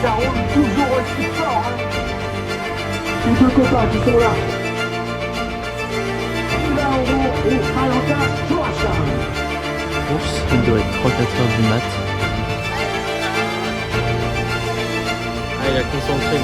ça roule toujours aussi fort. Les deux copains qui sont là. Lauro et Valentin Joachim. Course, il doit être 3-4 heures du mat. Ah, il a concentré.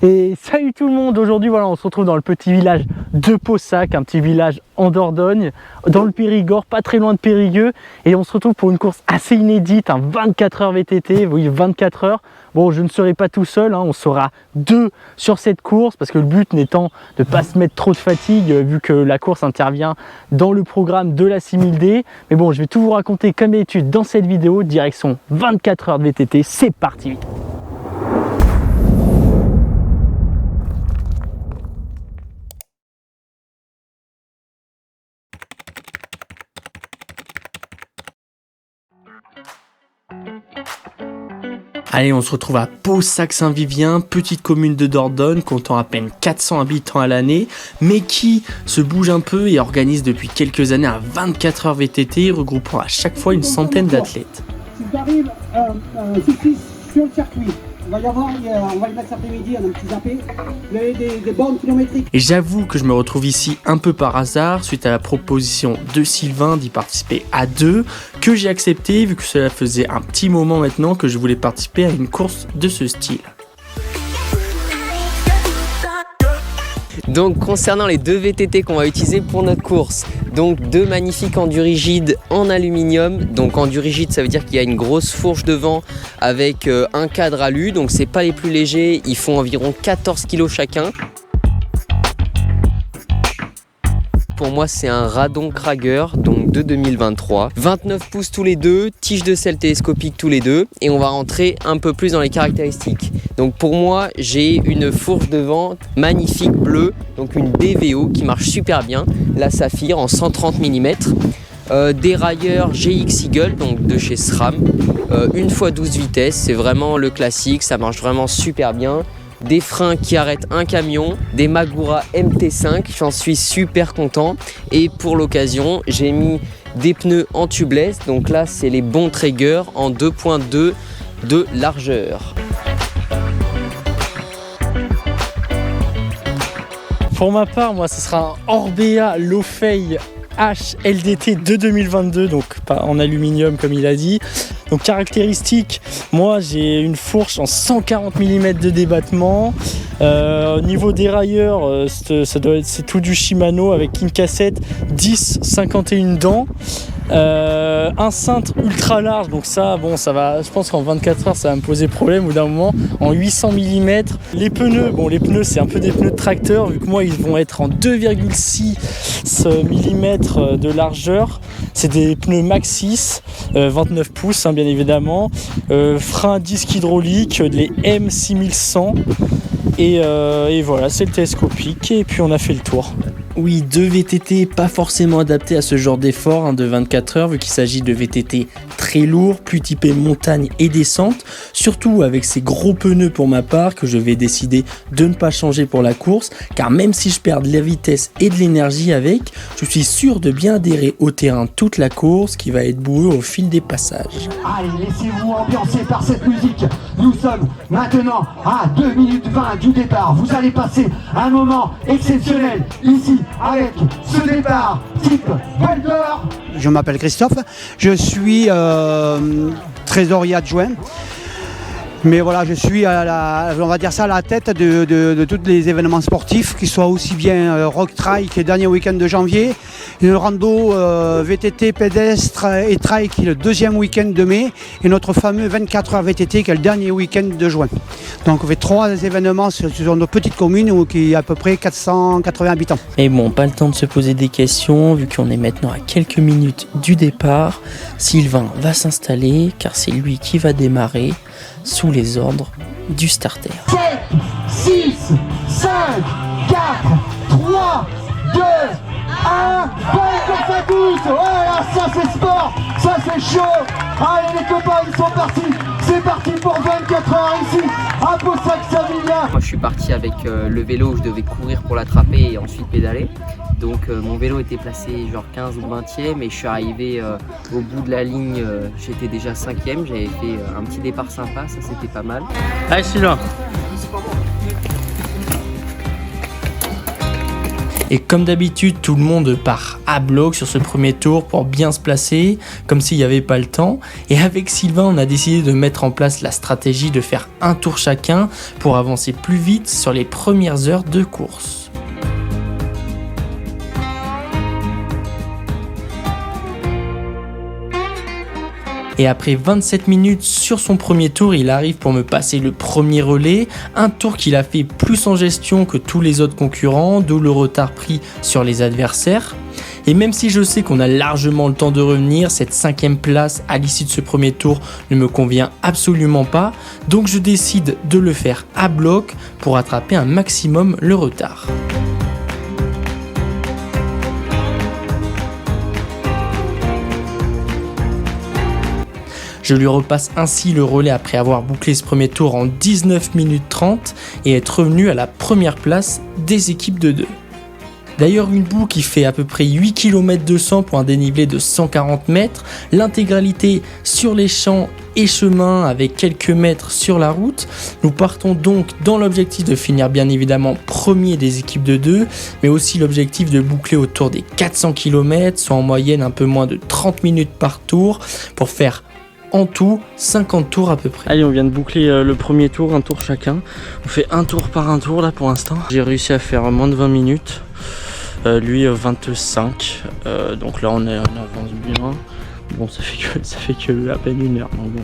Et salut tout le monde, aujourd'hui voilà, on se retrouve dans le petit village de Paussac, un petit village en Dordogne, dans le Périgord, pas très loin de Périgueux, et on se retrouve pour une course assez inédite, un 24 heures VTT, oui 24 heures. Bon, je ne serai pas tout seul, on sera deux sur cette course, parce que le but n'étant de ne pas se mettre trop de fatigue, vu que la course intervient dans le programme de la 6000D. Mais bon, je vais tout vous raconter comme d'habitude dans cette vidéo, direction 24 heures de VTT, c'est parti. Allez, on se retrouve à Paussac-Saint-Vivien, petite commune de Dordogne, comptant à peine 400 habitants à l'année, mais qui se bouge un peu et organise depuis quelques années un 24 heures VTT, regroupant à chaque fois une centaine d'athlètes. Si j'arrive sur le circuit, on va le mettre cet après-midi, on a un petit zappé, des bornes kilométriques. Et j'avoue que je me retrouve ici un peu par hasard, suite à la proposition de Sylvain d'y participer à deux, que j'ai accepté vu que cela faisait un petit moment maintenant que je voulais participer à une course de ce style. Donc concernant les deux VTT qu'on va utiliser pour notre course, donc deux magnifiques endurigides en aluminium. Donc endurigide, ça veut dire qu'il y a une grosse fourche devant avec un cadre alu, donc c'est pas les plus légers, ils font environ 14 kg chacun. Pour moi, c'est un Radon Krager, donc de 2023. 29 pouces tous les deux, tige de selle télescopique tous les deux. Et on va rentrer un peu plus dans les caractéristiques. Donc pour moi, j'ai une fourche devant magnifique bleue, donc une DVO qui marche super bien. La Saphir en 130 mm. Dérailleur GX Eagle, donc de chez SRAM. 1x12 vitesses, c'est vraiment le classique, ça marche vraiment super bien. Des freins qui arrêtent un camion, des Magura MT5, j'en suis super content. Et pour l'occasion, j'ai mis des pneus en tubeless, donc là c'est les bons Traeger en 2.2 de largeur. Pour ma part, moi ce sera un Orbea Lofei H LDT de 2022, donc pas en aluminium comme il a dit. Donc caractéristiques, moi j'ai une fourche en 140 mm de débattement. Niveau dérailleur, c'est tout du Shimano avec une cassette 10-51 dents. Un cintre ultra large, donc ça, bon, ça va, je pense qu'en 24 heures ça va me poser problème au bout d'un moment, en 800 mm. Les pneus c'est un peu des pneus de tracteur, vu que moi ils vont être en 2,6 mm de largeur. C'est des pneus Maxxis, 29 pouces bien évidemment. Frein disque hydraulique, les M6100. Et voilà, c'est le télescopique et puis on a fait le tour. Oui, deux VTT pas forcément adaptés à ce genre d'effort de 24 heures vu qu'il s'agit de VTT très lourds, plus typés montagne et descente, surtout avec ces gros pneus pour ma part que je vais décider de ne pas changer pour la course, car même si je perds de la vitesse et de l'énergie avec, je suis sûr de bien adhérer au terrain toute la course qui va être boueux au fil des passages. Allez, laissez-vous ambiancer par cette musique. Nous sommes maintenant à 2 minutes 20 du départ. Vous allez passer un moment exceptionnel ici avec ce départ type welter. Je m'appelle Christophe, je suis trésorier adjoint. Mais voilà, je suis à la tête de tous les événements sportifs, qu'ils soient aussi bien Rock Trail qui est le dernier week-end de janvier, le rando VTT pédestre et trail qui est le deuxième week-end de mai, et notre fameux 24 heures VTT qui est le dernier week-end de juin. Donc on fait 3 événements sur nos petites communes qui a à peu près 480 habitants. Et bon, pas le temps de se poser des questions, vu qu'on est maintenant à quelques minutes du départ. Sylvain va s'installer, car c'est lui qui va démarrer sous les ordres du starter. 7, 6, 5, 4, 3, 2, 1, bonne course à tous. Voilà, ça c'est sport, ça c'est chaud. Allez les copains, ils sont partis. C'est parti pour 24 heures ici à Pau-Sac-Saint-Vivien. Moi je suis parti avec le vélo où je devais courir pour l'attraper et ensuite pédaler. Donc mon vélo était placé genre 15 ou 20e et je suis arrivé au bout de la ligne, j'étais déjà 5e, j'avais fait un petit départ sympa, ça c'était pas mal. Allez Sylvain. Et comme d'habitude, tout le monde part à bloc sur ce premier tour pour bien se placer, comme s'il n'y avait pas le temps. Et avec Sylvain, on a décidé de mettre en place la stratégie de faire un tour chacun pour avancer plus vite sur les premières heures de course. Et après 27 minutes sur son premier tour, il arrive pour me passer le premier relais, un tour qu'il a fait plus en gestion que tous les autres concurrents, d'où le retard pris sur les adversaires. Et même si je sais qu'on a largement le temps de revenir, cette 5e place à l'issue de ce premier tour ne me convient absolument pas, donc je décide de le faire à bloc pour rattraper un maximum le retard. Je lui repasse ainsi le relais après avoir bouclé ce premier tour en 19 minutes 30 et être revenu à la première place des équipes de 2. D'ailleurs une boucle qui fait à peu près 8 km 200 pour un dénivelé de 140 mètres, l'intégralité sur les champs et chemins avec quelques mètres sur la route. Nous partons donc dans l'objectif de finir bien évidemment premier des équipes de 2, mais aussi l'objectif de boucler autour des 400 km, soit en moyenne un peu moins de 30 minutes par tour, pour faire en tout 50 tours à peu près. Allez, on vient de boucler le premier tour, un tour chacun. On fait un tour par un tour là pour l'instant. J'ai réussi à faire moins de 20 minutes. Lui 25. Donc là on avance bien. Bon, ça fait que à peine une heure. Donc bon.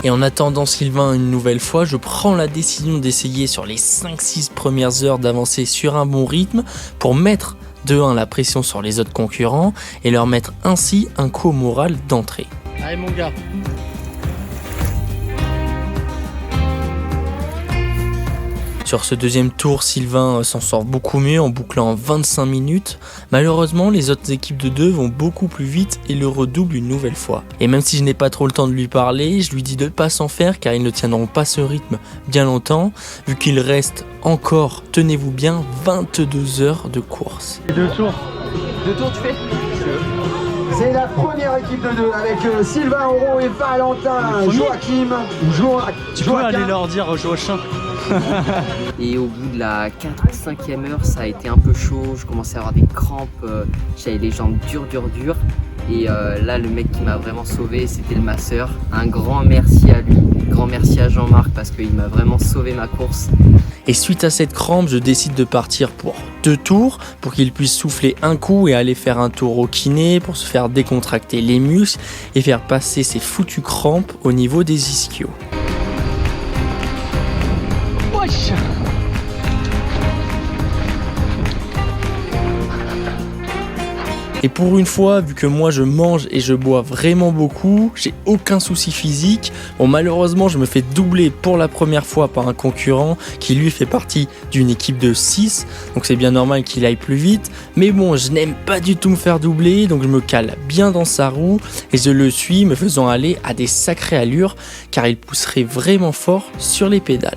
Et en attendant Sylvain une nouvelle fois, je prends la décision d'essayer sur les 5-6 premières heures d'avancer sur un bon rythme pour mettre de 1 la pression sur les autres concurrents et leur mettre ainsi un coup au moral d'entrée. Allez mon gars. Sur ce deuxième tour, Sylvain s'en sort beaucoup mieux en bouclant en 25 minutes. Malheureusement, les autres équipes de 2 vont beaucoup plus vite et le redoublent une nouvelle fois. Et même si je n'ai pas trop le temps de lui parler, je lui dis de ne pas s'en faire car ils ne tiendront pas ce rythme bien longtemps, vu qu'il reste encore, tenez-vous bien, 22 heures de course. 2 tours. 2 tours tu fais? C'est la première équipe de 2 avec Sylvain Auro et Valentin Joachim. Tu peux aller leur dire Joachim. Et au bout de la 4-5e heure, ça a été un peu chaud, je commençais à avoir des crampes, j'avais les jambes dures. Et là, le mec qui m'a vraiment sauvé, c'était le masseur. Un grand merci à lui, grand merci à Jean-Marc parce qu'il m'a vraiment sauvé ma course. Et suite à cette crampe, je décide de partir pour 2 tours pour qu'il puisse souffler un coup et aller faire un tour au kiné pour se faire décontracter les muscles et faire passer ces foutues crampes au niveau des ischios. Et pour une fois, vu que moi je mange et je bois vraiment beaucoup, j'ai aucun souci physique. Bon, malheureusement, je me fais doubler pour la première fois par un concurrent qui lui fait partie d'une équipe de 6. Donc c'est bien normal qu'il aille plus vite. Mais bon, je n'aime pas du tout me faire doubler, donc je me cale bien dans sa roue et je le suis, me faisant aller à des sacrées allures car il pousserait vraiment fort sur les pédales.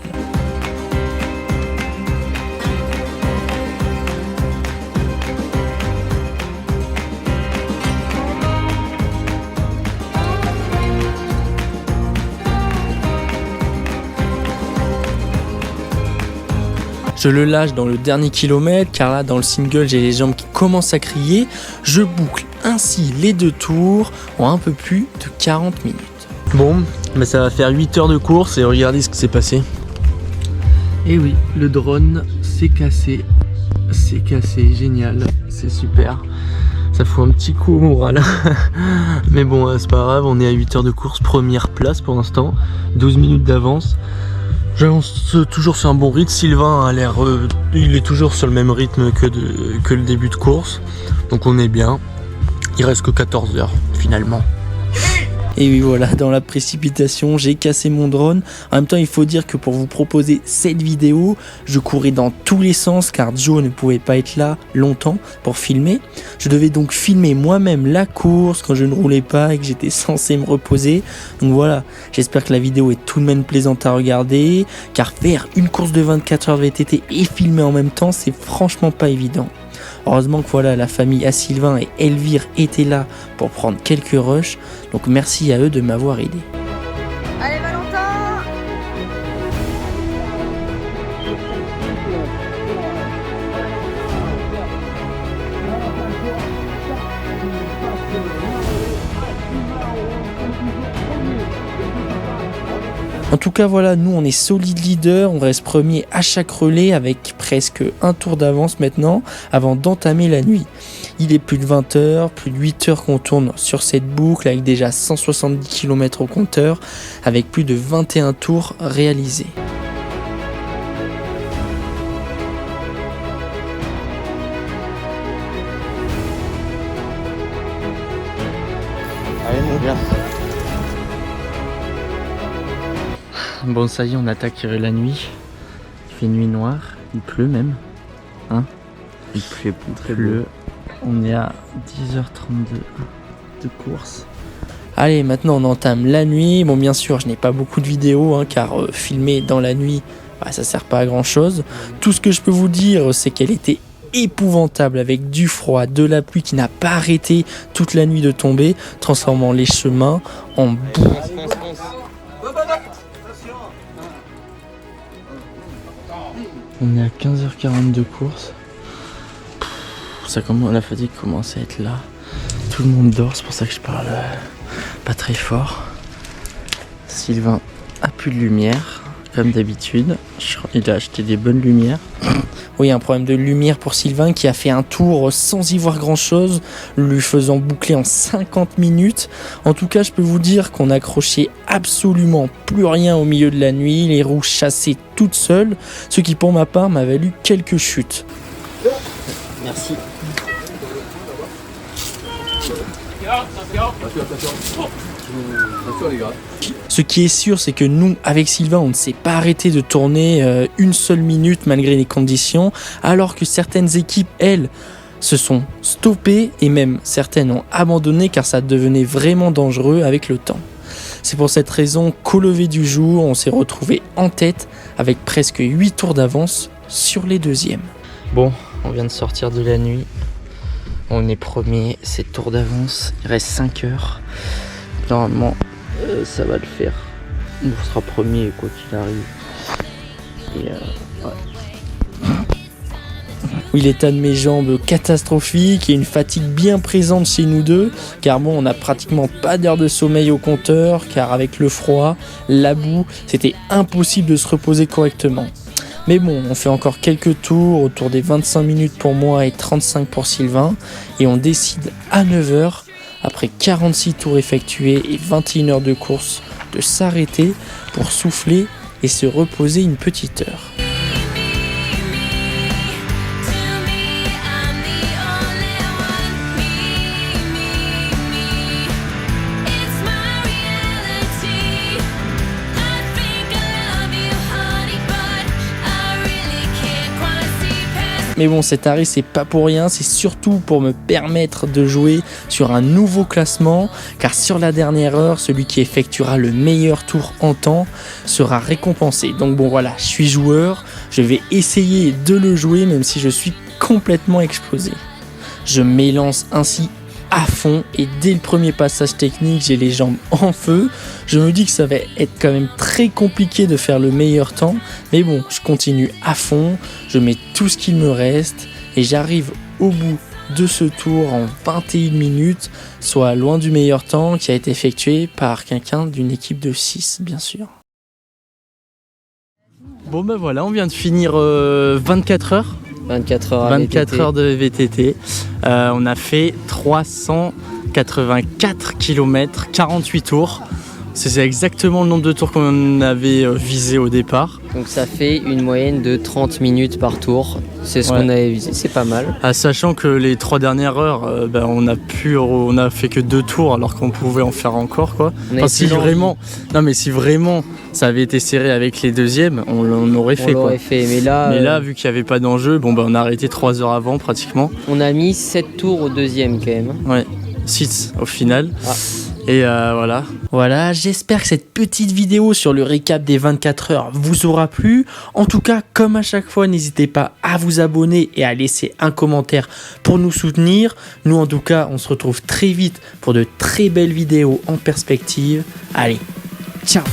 Je le lâche dans le dernier kilomètre car là dans le single j'ai les jambes qui commencent à crier. Je boucle ainsi les 2 tours en un peu plus de 40 minutes. Bon, mais ça va faire 8 heures de course et regardez ce qui s'est passé. Et oui, le drone s'est cassé. C'est cassé, génial, c'est super. Ça fout un petit coup au moral. Mais bon, c'est pas grave, on est à 8 heures de course, première place pour l'instant. 12 minutes d'avance. J'avance toujours sur un bon rythme. Sylvain a l'air, il est toujours sur le même rythme que le début de course. Donc on est bien. Il reste que 14 heures finalement. Et oui voilà, dans la précipitation, j'ai cassé mon drone. En même temps, il faut dire que pour vous proposer cette vidéo, je courais dans tous les sens car Joe ne pouvait pas être là longtemps pour filmer. Je devais donc filmer moi-même la course quand je ne roulais pas et que j'étais censé me reposer. Donc voilà, j'espère que la vidéo est tout de même plaisante à regarder car faire une course de 24 heures de VTT et filmer en même temps, c'est franchement pas évident. Heureusement que voilà, la famille à Sylvain et Elvire étaient là pour prendre quelques rushs, donc merci à eux de m'avoir aidé. Allez Valentin! En tout cas voilà, nous on est solide leader, on reste premier à chaque relais avec presque un tour d'avance maintenant avant d'entamer la nuit. Il est plus de 20 heures, plus de 8 heures qu'on tourne sur cette boucle avec déjà 170 km au compteur avec plus de 21 tours réalisés. Allez mon gars. Bon ça y est, on attaque la nuit. Il fait nuit noire, il pleut même. Hein, il pleut. On est à 10h32 de course. Allez, maintenant on entame la nuit. Bon bien sûr, je n'ai pas beaucoup de vidéos car filmer dans la nuit, ça sert pas à grand chose. Tout ce que je peux vous dire, c'est qu'elle était épouvantable avec du froid, de la pluie qui n'a pas arrêté toute la nuit de tomber, transformant les chemins en boue. On est à 15h40 de course. La fatigue commence à être là. Tout le monde dort, c'est pour ça que je parle pas très fort. Sylvain a plus de lumière, comme d'habitude. Il a acheté des bonnes lumières. Oui, un problème de lumière pour Sylvain qui a fait un tour sans y voir grand chose, lui faisant boucler en 50 minutes. En tout cas, je peux vous dire qu'on n'accrochait absolument plus rien au milieu de la nuit, les roues chassaient toutes seules, ce qui pour ma part m'a valu quelques chutes. Merci. Ce qui est sûr, c'est que nous, avec Sylvain, on ne s'est pas arrêté de tourner une seule minute malgré les conditions, alors que certaines équipes, elles, se sont stoppées et même certaines ont abandonné car ça devenait vraiment dangereux avec le temps. C'est pour cette raison qu'au lever du jour, on s'est retrouvé en tête avec presque 8 tours d'avance sur les deuxièmes. Bon, on vient de sortir de la nuit. On est premier, 7 tours d'avance, il reste 5 heures. Normalement, ça va le faire. On sera premier quoi qu'il arrive. Et ouais. Oui, l'état de mes jambes catastrophique et une fatigue bien présente chez nous deux, car bon, on n'a pratiquement pas d'heure de sommeil au compteur, car avec le froid, la boue, c'était impossible de se reposer correctement. Mais bon, on fait encore quelques tours, autour des 25 minutes pour moi et 35 pour Sylvain, et on décide à 9h, après 46 tours effectués et 21 heures de course, de s'arrêter pour souffler et se reposer une petite heure. Mais bon, cet arrêt, c'est pas pour rien, c'est surtout pour me permettre de jouer sur un nouveau classement, car sur la dernière heure, celui qui effectuera le meilleur tour en temps sera récompensé. Donc bon, voilà, je suis joueur, je vais essayer de le jouer, même si je suis complètement explosé. Je m'élance ainsi à fond et dès le premier passage technique, j'ai les jambes en feu. Je me dis que ça va être quand même très compliqué de faire le meilleur temps, mais bon, je continue à fond, je mets tout ce qu'il me reste et j'arrive au bout de ce tour en 21 minutes, soit loin du meilleur temps qui a été effectué par quelqu'un d'une équipe de 6, bien sûr. Bon ben voilà, on vient de finir 24 heures. 24 heures, 24 heures de VTT. On a fait 384 km, 48 tours. C'est exactement le nombre de tours qu'on avait visé au départ. Donc ça fait une moyenne de 30 minutes par tour. C'est ce qu'on avait visé, c'est pas mal. Sachant que les 3 dernières heures, on a fait que 2 tours alors qu'on pouvait en faire encore quoi. Si vraiment ça avait été serré avec les deuxièmes, on aurait fait. Mais là, vu qu'il n'y avait pas d'enjeu, on a arrêté 3 heures avant pratiquement. On a mis 7 tours au deuxième quand même. Ouais, 6 au final. Et voilà. Voilà, j'espère que cette petite vidéo sur le récap des 24 heures vous aura plu. En tout cas, comme à chaque fois, n'hésitez pas à vous abonner et à laisser un commentaire pour nous soutenir. Nous, en tout cas, on se retrouve très vite pour de très belles vidéos en perspective. Allez, ciao!